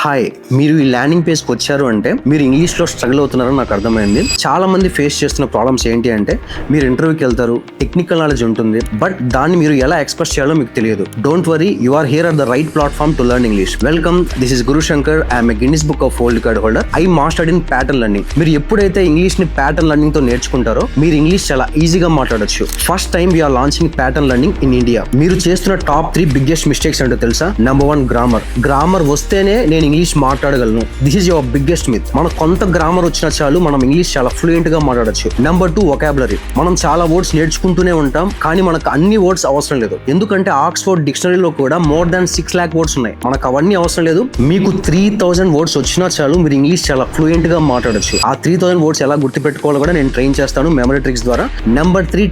Hi, మీరు ఈ landing పేజ్కి వచ్చారు అంటే మీరు ఇంగ్లీష్లో స్ట్రగుల్ అవుతున్నారని నాకు అర్థమైంది. చాలా మంది ఫేస్ చేస్తున్న ప్రాబ్లమ్స్ ఏంటి అంటే మీరు ఇంటర్వ్యూకి వెళ్తారు, టెక్నికల్ నాలెడ్జ్ ఉంటుంది, బట్ దాన్ని మీరు ఎలా ఎక్స్ప్రెస్ చేయాలో మీకు తెలియదు. Don't worry, you are here at the right platform to learn English. Welcome, this is Guru Shankar. I'm a Guinness book of world record holder. I mastered in pattern learning. మీరు ఎప్పుడైతే English ని pattern learning తో నేర్చుకుంటారో మీరు English చాలా ఈజీగా మాట్లాడొచ్చు. First time we're launching pattern learning in India. మీరు చేస్తున్న టాప్ 3 బిగ్గెస్ట్ మిస్టేక్స్ ఏంటో తెలుసా? నెంబర్ 1, గ్రామర్ వస్తేనే నేను ఇంగ్లీష్ మాట్లాడగలను. This is your biggest myth. మనకు కొంత గ్రామర్ వచ్చినా చాలు, మనం ఇంగ్లీష్ చాలా ఫ్లూయెంట్ గా మాట్లాడొచ్చు. Number 2, vocabulary. మనం చాలా వర్డ్స్ నేర్చుకుంటూనే ఉంటాం, కానీ మనకు అన్ని వర్డ్స్ అవసరం లేదు. ఎందుకంటే ఆక్స్ఫోర్డ్ డిక్షనరీలో కూడా మోర్ దాన్ 6 lakh వర్డ్స్ ఉన్నాయి. మనకు అవన్నీ అవసరం లేదు. మీకు 3000 వర్డ్స్ వచ్చినా చాలు, మీరు ఇంగ్లీష్ చాలా ఫ్లూయెంట్ గా మాట్లాడొచ్చు. ఆ 3000 వర్డ్స్ ఎలా గుర్తుపెట్టుకోవాలో కూడా నేను ట్రైన్ చేస్తాను మెమరీ ట్రిక్స్ ద్వారా. Number 3,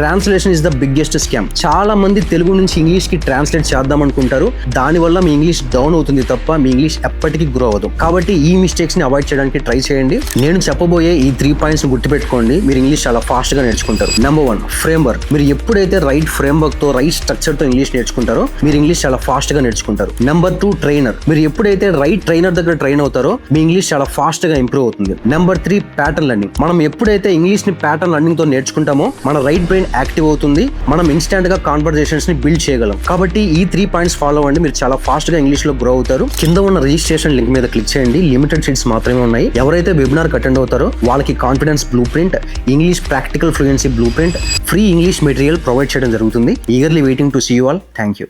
translation is the biggest scam. చాలా మంది తెలుగు నుంచి ఇంగ్లీష్ కి ట్రాన్స్లేట్ చేద్దాం అనుకుంటారు. దానివల్ల మీ ఇంగ్లీష్ డౌన్ అవుతుంది తప్ప మీ ఇంగ్లీష్ ఎప్పటికీ గ్రో అవ్వదు. కాబట్టి ఈ మిస్టేక్స్ ని అవాయిడ్ చేయడానికి ట్రై చేయండి. నేను చెప్పబోయే ఈ 3 పాయింట్స్ గుర్తుపెట్టుకోండి, మీరు ఇంగ్లీష్ చాలా ఫాస్ట్ గా నేర్చుకుంటారు. Number 1, framework. మీరు ఎప్పుడైతే రైట్ ఫ్రేమ్వర్క్ తో, రైట్ స్ట్రక్చర్ తో ఇంగ్లీష్ నేర్చుకుంటారో మీరు ఇంగ్లీష్ చాలా ఫాస్ట్ గా నేర్చుకుంటారు. Number 2, trainer. మీరు ఎప్పుడైతే రైట్ ట్రైనర్ దగ్గర ట్రైన్ అవుతారో మీ ఇంగ్లీష్ చాలా ఫాస్ట్ గా ఇంప్రూవ్ అవుతుంది. Number 3, pattern learning. మనం ఎప్పుడైతే ఇంగ్లీష్ ని ప్యాటర్న్ లెర్నింగ్ తో నేర్చుకుంటామో మన రైట్ బ్రెయిన్ యాక్టివ్ అవుతుంది, మనం ఇన్స్టాంట్ గా కాన్వర్జేషన్స్ ని బిల్డ్ చేయగలం. కాబట్టి ఈ 3 పాయింట్స్ ఫాలో అవ్వండి, మీరు చాలా ఫాస్ట్ గా ఇంగ్లీష్ లో గ్రో అవుతారు. కింద ఉన్న రిజిస్ట్రేషన్ లింక్ మీద క్లిక్ చేయండి. లిమిటెడ్ సీట్స్ మాత్రమే ఉన్నాయి. ఎవరైతే వెబినార్ అటెండ్ అవుతారో వాళ్ళకి confidence blue print, English practical fluency blue print, free English material provide చేయడం జరుగుతుంది. Eagerly waiting to see you all. Thank you.